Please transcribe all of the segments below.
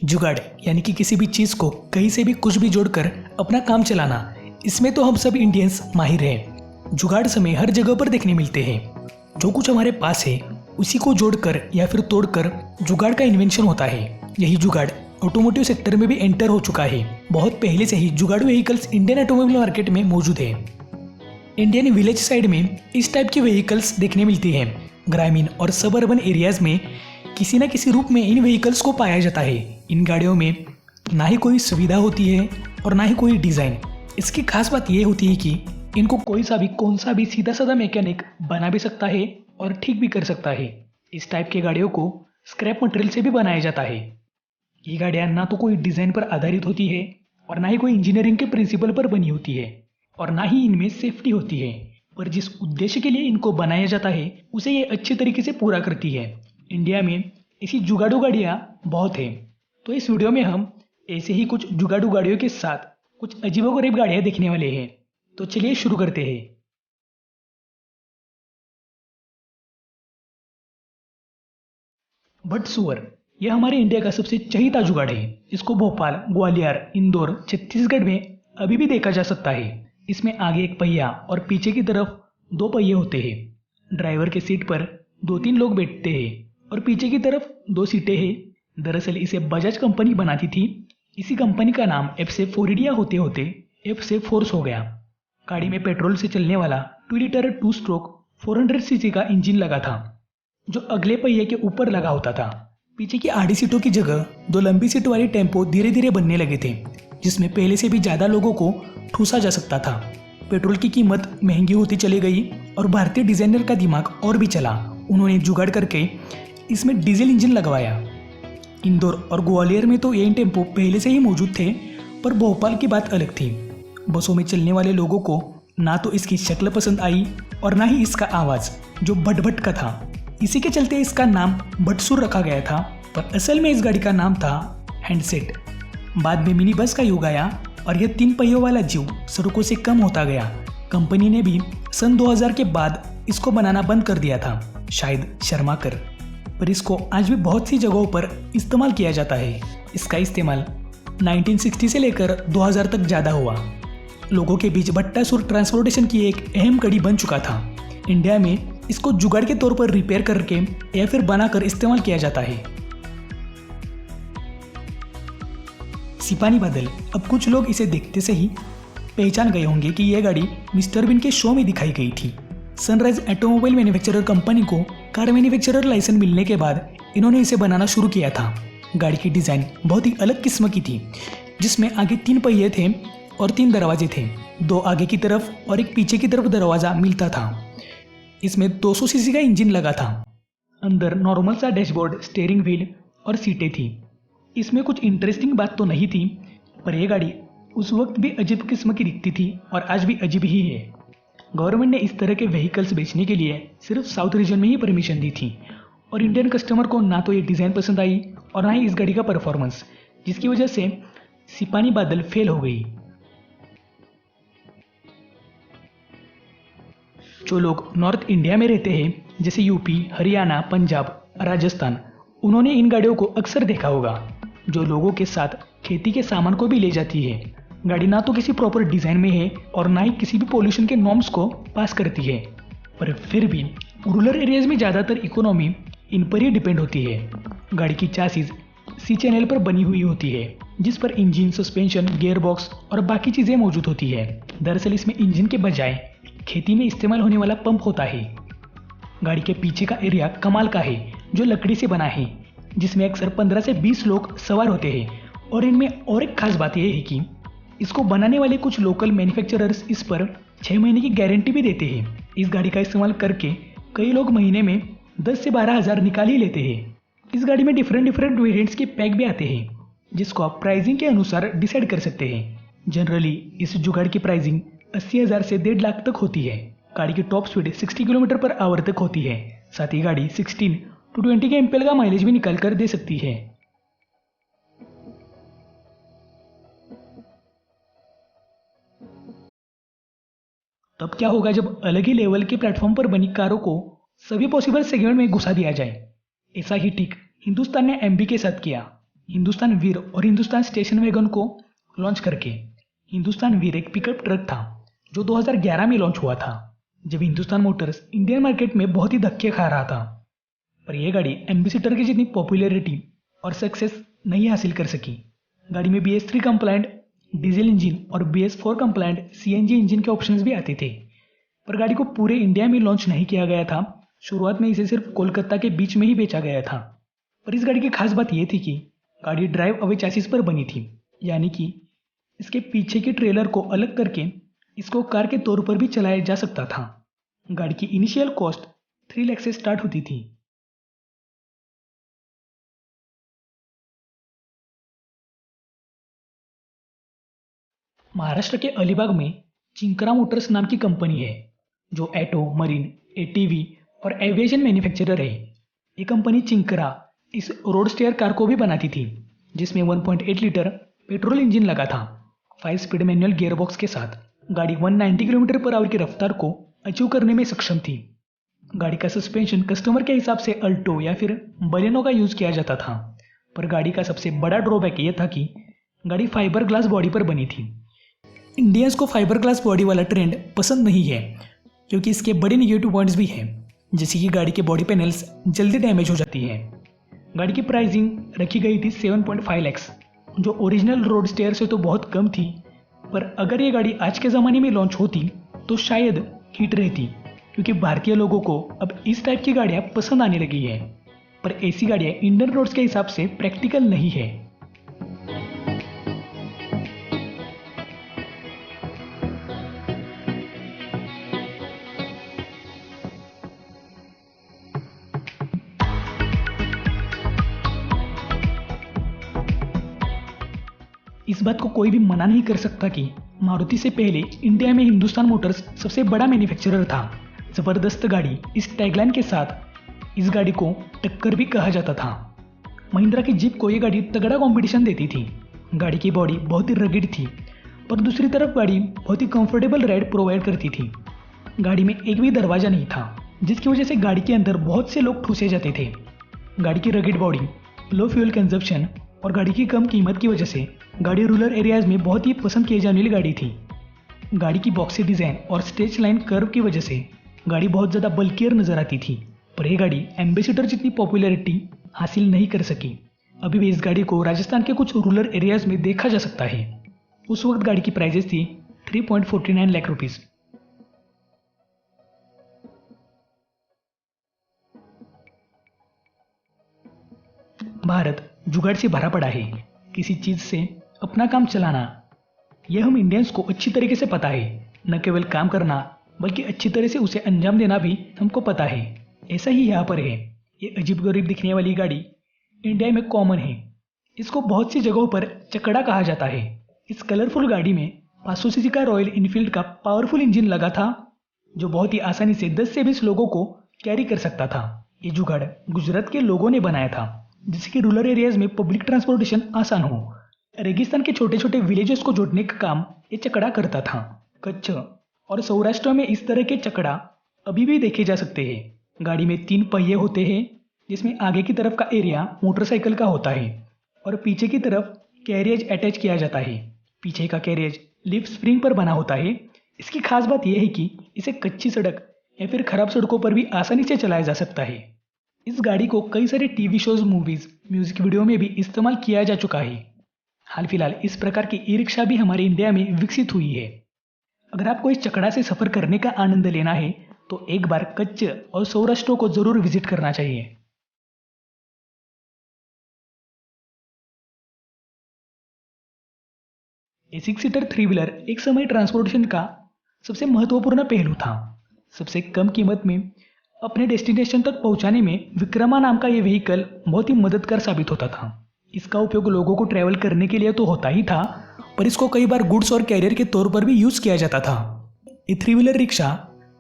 जुगाड़ यानी कि किसी भी चीज़ को कहीं से भी कुछ भी जोड़कर अपना काम चलाना, इसमें तो हम सब इंडियंस माहिर हैं। जुगाड़ हमें हर जगह पर देखने मिलते हैं। जो कुछ हमारे पास है उसी को जोड़कर या फिर तोड़कर जुगाड़ का इन्वेंशन होता है। यही जुगाड़ ऑटोमोटिव सेक्टर में भी एंटर हो चुका है। बहुत पहले से ही जुगाड़ू व्हीकल्स इंडियन ऑटोमोबाइल मार्केट में मौजूद है। इंडियन विलेज साइड में इस टाइप के व्हीकल्स देखने मिलते हैं। ग्रामीण और सबअर्बन एरियाज में किसी न किसी रूप में इन व्हीकल्स को पाया जाता है। इन गाड़ियों में ना ही कोई सुविधा होती है और ना ही कोई डिज़ाइन। इसकी खास बात यह होती है कि इनको कोई सा भी कौन सा भी सीधा साधा मैकेनिक बना भी सकता है और ठीक भी कर सकता है। इस टाइप के गाड़ियों को स्क्रैप मटेरियल से भी बनाया जाता है। ये गाड़ियाँ ना तो कोई डिज़ाइन पर आधारित होती है और ना ही कोई इंजीनियरिंग के प्रिंसिपल पर बनी होती है और ना ही इनमें सेफ्टी होती है, पर जिस उद्देश्य के लिए इनको बनाया जाता है उसे ये अच्छे तरीके से पूरा करती है। इंडिया में ऐसी जुगाड़ू गाड़ियाँ बहुत हैं, तो इस वीडियो में हम ऐसे ही कुछ जुगाड़ू गाड़ियों के साथ कुछ अजीबोगरीब गाड़ियाँ देखने वाले हैं। तो चलिए शुरू करते हैं। बट सुअर यह हमारे इंडिया का सबसे चहीता जुगाड़ है। इसको भोपाल, ग्वालियर, इंदौर, छत्तीसगढ़ में अभी भी देखा जा सकता है। इसमें आगे एक पहिया और पीछे की तरफ दो पहिए होते हैं। ड्राइवर के सीट पर 2-3 लोग बैठते हैं और पीछे की तरफ 2 सीटें हैं। दरअसल इसे बजाज कंपनी बनाती थी। इसी कंपनी का नाम एफ से फोरिडिया होते होते एफ से फोर्स हो गया। गाड़ी में पेट्रोल से चलने वाला 2 लीटर 2 स्ट्रोक 400 सीसी का इंजन लगा था, जो अगले पहिए के ऊपर लगा होता था। पीछे की आधी सीटों की जगह 2 लंबी सीट वाली टेम्पो धीरे धीरे बनने लगे थे, जिसमें पहले से भी ज़्यादा लोगों को ठूसा जा सकता था। पेट्रोल की कीमत महंगी होती चली गई और भारतीय डिजाइनर का दिमाग और भी चला। उन्होंने जुगाड़ करके इसमें डीजल इंजन लगवाया। इंदौर और ग्वालियर में तो ये टेम्पो पहले से ही मौजूद थे, पर भोपाल की बात अलग थी। बसों में चलने वाले लोगों को ना तो इसकी शक्ल पसंद आई और ना ही इसका आवाज़, जो भट का था। इसी के चलते इसका नाम भटसुर रखा गया था, पर असल में इस गाड़ी का नाम था हैंडसेट। बाद में मिनी बस का युग आया और यह 3 पहियों वाला जीव सड़कों से कम होता गया। कंपनी ने भी सन 2000 के बाद इसको बनाना बंद कर दिया था, शायद शर्मा कर। पर इसको आज भी बहुत सी जगहों पर इस्तेमाल किया जाता है। इसका इस्तेमाल 1960 से लेकर 2000 तक ज़्यादा हुआ। लोगों के बीच भट्टासुर ट्रांसपोर्टेशन की एक अहम कड़ी बन चुका था। इंडिया में इसको जुगाड़ के तौर पर रिपेयर करके या फिर बनाकर इस्तेमाल किया जाता है। सिपाही बादल, अब कुछ लोग इसे देखते से ही पहचान गए होंगे कि यह गाड़ी मिस्टर बीन के शो में दिखाई गई थी। सनराइज ऑटोमोबाइल मैन्युफैक्चरर कंपनी को कार मैन्युफैक्चरर लाइसेंस मिलने के बाद इन्होंने इसे बनाना शुरू किया था। गाड़ी की डिज़ाइन बहुत ही अलग किस्म की थी, जिसमें आगे 3 पहिए थे और 3 दरवाजे थे। 2 आगे की तरफ और एक पीछे की तरफ दरवाज़ा मिलता था। इसमें 200 सीसी का इंजन लगा था। अंदर नॉर्मल सा डैशबोर्ड, स्टीयरिंग व्हील और सीटें थी। इसमें कुछ इंटरेस्टिंग बात तो नहीं थी, पर यह गाड़ी उस वक्त भी अजीब किस्म की दिखती थी और आज भी अजीब ही है। गवर्नमेंट ने इस तरह के व्हीकल्स बेचने के लिए सिर्फ साउथ रीजन में ही परमिशन दी थी और इंडियन कस्टमर को ना तो ये डिज़ाइन पसंद आई और ना ही इस गाड़ी का परफॉर्मेंस, जिसकी वजह से सिपाही बादल फेल हो गई। जो लोग नॉर्थ इंडिया में रहते हैं, जैसे यूपी, हरियाणा, पंजाब, राजस्थान, उन्होंने इन गाड़ियों को अक्सर देखा होगा, जो लोगों के साथ खेती के सामान को भी ले जाती है। गाड़ी ना तो किसी प्रॉपर डिज़ाइन में है और ना ही किसी भी पोल्यूशन के नॉर्म्स को पास करती है, पर फिर भी रूरल एरियाज में ज़्यादातर इकोनॉमी इन पर ही डिपेंड होती है। गाड़ी की चासीज सी चैनल पर बनी हुई होती है, जिस पर इंजन, सस्पेंशन, गियर बॉक्स और बाकी चीज़ें मौजूद होती है। दरअसल इसमें इंजन के बजाय खेती में इस्तेमाल होने वाला पंप होता है। गाड़ी के पीछे का एरिया कमाल का है, जो लकड़ी से बना है, जिसमें अक्सर 15 से 20 लोग सवार होते हैं। और इनमें और एक खास बात यह है कि इसको बनाने वाले कुछ लोकल मैन्युफैक्चरर्स इस पर 6 महीने की गारंटी भी देते हैं। इस गाड़ी का इस्तेमाल करके कई लोग महीने में 10 से 12 हज़ार निकाल ही लेते हैं। इस गाड़ी में डिफरेंट वेरिएंट्स के पैक भी आते हैं, जिसको आप प्राइसिंग के अनुसार डिसाइड कर सकते हैं। जनरली इस जुगाड़ की प्राइसिंग 80,000 से 1.5 लाख तक होती है। गाड़ी की top speed 60 kilometre per hour तक होती है। साथ ही गाड़ी 16 to 20 के एम्पेयर का माइलेज भी निकाल कर दे सकती है। तब क्या होगा जब अलग ही लेवल के प्लेटफॉर्म पर बनी कारों को सभी पॉसिबल सेगमेंट में घुसा दिया जाए। ऐसा ही ठीक हिंदुस्तान ने एमबी के साथ किया। हिंदुस्तान वीर और हिंदुस्तान स्टेशन वैगन को लॉन्च करके। हिंदुस्तान वीर एक पिकअप ट्रक था जो 2011 में लॉन्च हुआ था, जब हिंदुस्तान मोटर्स इंडियन मार्केट में बहुत ही धक्के खा रहा था। पर यह गाड़ी एम्बेसडर की जितनी पॉपुलैरिटी और सक्सेस नहीं हासिल कर सकी। गाड़ी में BS3 कंप्लायंट डीजल इंजन और BS4 कंप्लायंट CNG इंजन के ऑप्शंस भी आते थे, पर गाड़ी को पूरे इंडिया में लॉन्च नहीं किया गया था। शुरुआत में इसे सिर्फ कोलकाता के बीच में ही बेचा गया था। पर इस गाड़ी की खास बात यह थी कि गाड़ी ड्राइव अवे चैसिस पर बनी थी, यानी कि इसके पीछे के ट्रेलर को अलग करके इसको कार के तौर पर भी चलाया जा सकता था। गाड़ी की इनिशियल कॉस्ट 3 लाख से स्टार्ट होती थी। महाराष्ट्र के अलीबाग में चिंकरा मोटर्स नाम की कंपनी है जो ऑटो, मरीन, ATV और एविएशन मैन्युफैक्चरर है। ये कंपनी चिंकरा इस रोडस्टेयर कार को भी बनाती थी जिसमें 1.8 लीटर पेट्रोल इंजन लगा था। 5 स्पीड मैनुअल गियरबॉक्स के साथ गाड़ी 190 किलोमीटर पर आवर की रफ्तार को अचीव करने में सक्षम थी। गाड़ी का सस्पेंशन कस्टमर के हिसाब से अल्टो या फिर बलेनो का यूज़ किया जाता था, पर गाड़ी का सबसे बड़ा ड्रॉबैक यह था कि गाड़ी फाइबर ग्लास बॉडी पर बनी थी। इंडियंस को फाइबर ग्लास बॉडी वाला ट्रेंड पसंद नहीं है क्योंकि इसके बड़े निगेटिव पॉइंट्स भी हैं, जैसे कि गाड़ी के बॉडी पैनल्स जल्दी डैमेज हो जाती है। गाड़ी की प्राइसिंग रखी गई थी 7.5 लाख, जो ओरिजिनल रोड स्टेयर से तो बहुत कम थी, पर अगर ये गाड़ी आज के ज़माने में लॉन्च होती तो शायद हिट रहती, क्योंकि भारतीय लोगों को अब इस टाइप की गाड़ियाँ पसंद आने लगी है। पर ऐसी गाड़ियाँ इंडियन रोड्स के हिसाब से प्रैक्टिकल नहीं है। इस बात को कोई भी मना नहीं कर सकता कि मारुति से पहले इंडिया में हिंदुस्तान मोटर्स सबसे बड़ा मैन्युफैक्चरर था। ज़बरदस्त गाड़ी इस टैगलाइन के साथ इस गाड़ी को टक्कर भी कहा जाता था। महिंद्रा की जीप को ये गाड़ी तगड़ा कंपटीशन देती थी। गाड़ी की बॉडी बहुत ही रगिड थी, पर दूसरी तरफ गाड़ी बहुत ही कंफर्टेबल राइड प्रोवाइड करती थी। गाड़ी में एक भी दरवाज़ा नहीं था, जिसकी वजह से गाड़ी के अंदर बहुत से लोग ठूसे जाते थे। गाड़ी की रगिड बॉडी, लो फ्यूल कंजप्शन और गाड़ी की कम कीमत की वजह से गाड़ी रूरल एरियाज में बहुत ही पसंद की जाने वाली गाड़ी थी। गाड़ी की बॉक्सी डिज़ाइन और स्ट्रेच लाइन कर्व की वजह से गाड़ी बहुत ज़्यादा बल्कियर नजर आती थी, पर यह गाड़ी एम्बेसडर जितनी पॉपुलैरिटी हासिल नहीं कर सकी। अभी भी इस गाड़ी को राजस्थान के कुछ रूरल एरियाज में देखा जा सकता है। उस वक्त गाड़ी की प्राइजेस थी 3.49 लाख रुपीज़। भारत जुगाड़ से भरा पड़ा है। किसी चीज़ से अपना काम चलाना, यह हम इंडियंस को अच्छी तरीके से पता है। न केवल काम करना बल्कि अच्छी तरह से उसे अंजाम देना भी हमको पता है। ऐसा ही यहाँ पर है। ये अजीबगरीब दिखने वाली गाड़ी इंडिया में कॉमन है। इसको बहुत सी जगहों पर चकड़ा कहा जाता है। इस कलरफुल गाड़ी में 500 सीसी का रॉयल इनफील्ड का पावरफुल इंजन लगा था, जो बहुत ही आसानी से 10 से 20 लोगों को कैरी कर सकता था। ये जुगाड़ गुजरात के लोगों ने बनाया था, जिससे कि रूरल एरियाज में पब्लिक ट्रांसपोर्टेशन आसान हो। रेगिस्तान के छोटे छोटे विलेजेस को जोड़ने का काम ये चकड़ा करता था। कच्छ और सौराष्ट्र में इस तरह के चकड़ा अभी भी देखे जा सकते हैं। गाड़ी में 3 पहिए होते हैं, जिसमें आगे की तरफ का एरिया मोटरसाइकिल का होता है और पीछे की तरफ कैरियज अटैच किया जाता है। पीछे का कैरियज लिफ स्प्रिंग पर बना होता है। इसकी खास बात यह है कि इसे कच्ची सड़क या फिर खराब सड़कों पर भी आसानी से चलाया जा सकता है। इस गाड़ी को कई सारे TV shows, movies, music video में भी इस्तेमाल किया जा चुका है। हाल फिलहाल इस प्रकार की ई रिक्शा भी हमारे इंडिया में विकसित हुई है। अगर आपको इस चकड़ा से सफर करने का आनंद लेना है तो एक बार कच्छ और सौराष्ट्र को जरूर विजिट करना चाहिए। ये 6 सीटर 3 व्हीलर एक समय ट्रांसपोर्टेशन का सबसे महत्वपूर्ण पहलू था। सबसे कम कीमत में अपने डेस्टिनेशन तक पहुंचाने में विक्रमा नाम का ये व्हीकल बहुत ही मददगार साबित होता था। इसका उपयोग लोगों को ट्रैवल करने के लिए तो होता ही था, पर इसको कई बार गुड्स और कैरियर के तौर पर भी यूज़ किया जाता था। ये 3 व्हीलर रिक्शा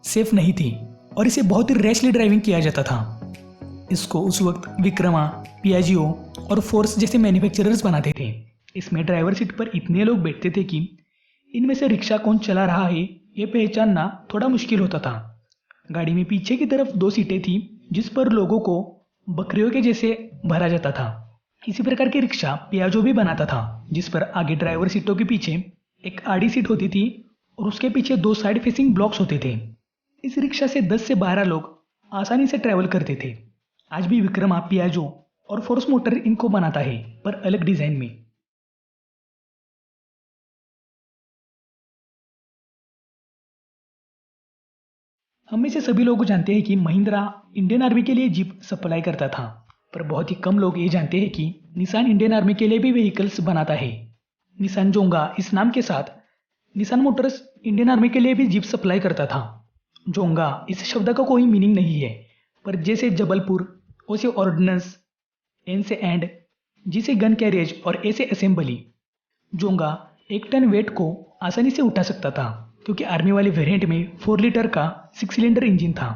सेफ नहीं थी और इसे बहुत ही रैशली ड्राइविंग किया जाता था। इसको उस वक्त विक्रमा, पियाजियो और फोर्स जैसे मैन्युफैक्चरर्स बनाते थे। इसमें ड्राइवर सीट पर इतने लोग बैठते थे कि इनमें से रिक्शा कौन चला रहा है ये पहचानना थोड़ा मुश्किल होता था। गाड़ी में पीछे की तरफ 2 सीटें थी, जिस पर लोगों को बकरियों के जैसे भरा जाता था। इसी प्रकार की रिक्शा पियाजो भी बनाता था, जिस पर आगे ड्राइवर सीटों के पीछे एक आड़ी सीट होती थी और उसके पीछे 2 साइड फेसिंग ब्लॉक्स होते थे। इस रिक्शा से 10 से 12 लोग आसानी से ट्रैवल करते थे। आज भी विक्रमा, पियाजो और फोर्स मोटर इनको बनाता है, पर अलग डिजाइन में। हम में से सभी लोग जानते हैं कि महिंद्रा इंडियन आर्मी के लिए जीप सप्लाई करता था, पर बहुत ही कम लोग ये जानते हैं कि निसान इंडियन आर्मी के लिए भी व्हीकल्स बनाता है। निसान जोंगा इस नाम के साथ निसान मोटर्स इंडियन आर्मी के लिए भी जीप सप्लाई करता था। जोंगा इस शब्द का कोई मीनिंग नहीं है, पर जैसे जबलपुर, ओ से ऑर्डिनेंस, एन से एंड, जी से गन कैरियज और ए से असेंबली। जोंगा 1 टन वेट को आसानी से उठा सकता था, क्योंकि आर्मी वाले वेरिएंट में 4 लीटर का 6 सिलेंडर इंजन था।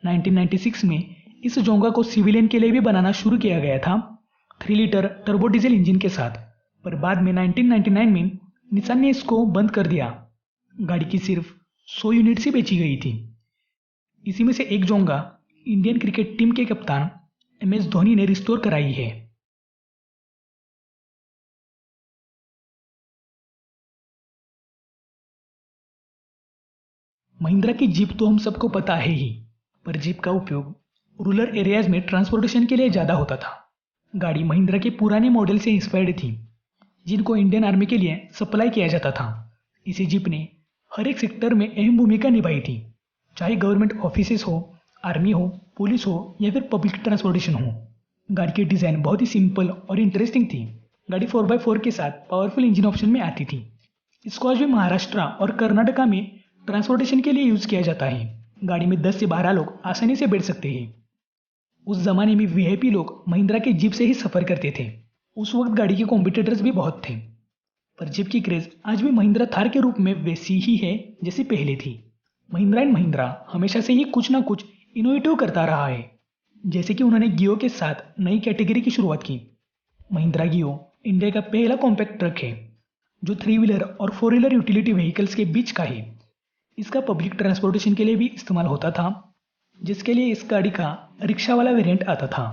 1996 में इस जोंगा को सिविलियन के लिए भी बनाना शुरू किया गया था, 3 लीटर टर्बो डीजल इंजन के साथ, पर बाद में 1999 में निसान ने इसको बंद कर दिया। गाड़ी की सिर्फ 100 यूनिट्स ही बेची गई थी। इसी में से एक जोंगा इंडियन क्रिकेट टीम के कप्तान MS धोनी ने रिस्टोर कराई है। महिंद्रा की जीप तो हम सबको पता है ही, पर जीप का उपयोग रूरल एरियाज में ट्रांसपोर्टेशन के लिए ज़्यादा होता था। गाड़ी महिंद्रा के पुराने मॉडल से इंस्पायर्ड थी, जिनको इंडियन आर्मी के लिए सप्लाई किया जाता था। इसी जीप ने हर एक सेक्टर में अहम भूमिका निभाई थी, चाहे गवर्नमेंट ऑफिसेस हो, आर्मी हो, पुलिस हो या फिर पब्लिक ट्रांसपोर्टेशन हो। गाड़ी की डिज़ाइन बहुत ही सिंपल और इंटरेस्टिंग थी। गाड़ी 4x4 के साथ पावरफुल इंजन ऑप्शन में आती थी। इसको आज भी महाराष्ट्र और कर्नाटका में ट्रांसपोर्टेशन के लिए यूज़ किया जाता है। गाड़ी में 10 से 12 लोग आसानी से बैठ सकते हैं। उस जमाने में VIP लोग महिंद्रा के जीप से ही सफ़र करते थे। उस वक्त गाड़ी के कॉम्पिटिटर्स भी बहुत थे, पर जीप की क्रेज़ आज भी महिंद्रा थार के रूप में वैसी ही है जैसी पहले थी। महिंद्रा एंड महिंद्रा हमेशा से ही कुछ ना कुछ इनोवेटिव करता रहा है, जैसे कि उन्होंने गियो के साथ नई कैटेगरी की शुरुआत की। महिंद्रा गियो इंडिया का पहला कॉम्पैक्ट ट्रक है, जो 3 व्हीलर और 4 व्हीलर यूटिलिटी व्हीकल्स के बीच का है। इसका पब्लिक ट्रांसपोर्टेशन के लिए भी इस्तेमाल होता था, जिसके लिए इस गाड़ी का रिक्शा वाला वेरिएंट आता था।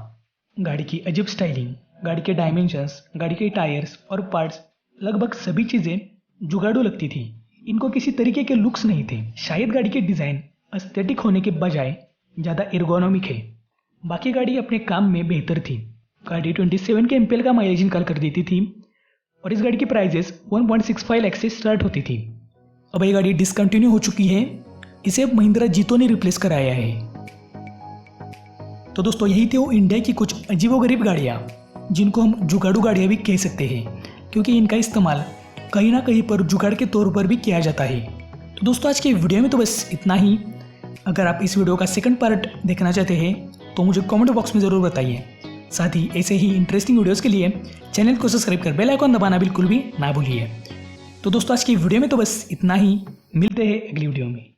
गाड़ी की अजीब स्टाइलिंग, गाड़ी के डायमेंशंस, गाड़ी के टायर्स और पार्ट्स, लगभग सभी चीज़ें जुगाड़ू लगती थी। इनको किसी तरीके के लुक्स नहीं थे। शायद गाड़ी के डिज़ाइन एस्थेटिक होने के बजाय ज़्यादा एर्गोनॉमिक है। बाकी गाड़ी अपने काम में बेहतर थी। गाड़ी 27 के MPL का माइलेज निकाल कर देती थी और इस गाड़ी की प्राइजेस 1.65 लाख से स्टार्ट होती थी। अब ये गाड़ी डिसकंटिन्यू हो चुकी है। इसे अब महिंद्रा जीतो ने रिप्लेस कराया है। तो दोस्तों, यही थे वो इंडिया की कुछ अजीबोगरीब गाड़ियाँ, जिनको हम जुगाड़ू गाड़ियाँ भी कह सकते हैं, क्योंकि इनका इस्तेमाल कहीं ना कहीं पर जुगाड़ के तौर पर भी किया जाता है। तो दोस्तों, आज के वीडियो में तो बस इतना ही। अगर आप इस वीडियो का सेकंड पार्ट देखना चाहते हैं तो मुझे कमेंट बॉक्स में ज़रूर बताइए। साथ ही ऐसे ही इंटरेस्टिंग वीडियोस के लिए चैनल को सब्सक्राइब कर बेल आइकन दबाना बिल्कुल भी ना भूलिए। तो दोस्तों, आज की वीडियो में तो बस इतना ही। मिलते हैं अगली वीडियो में।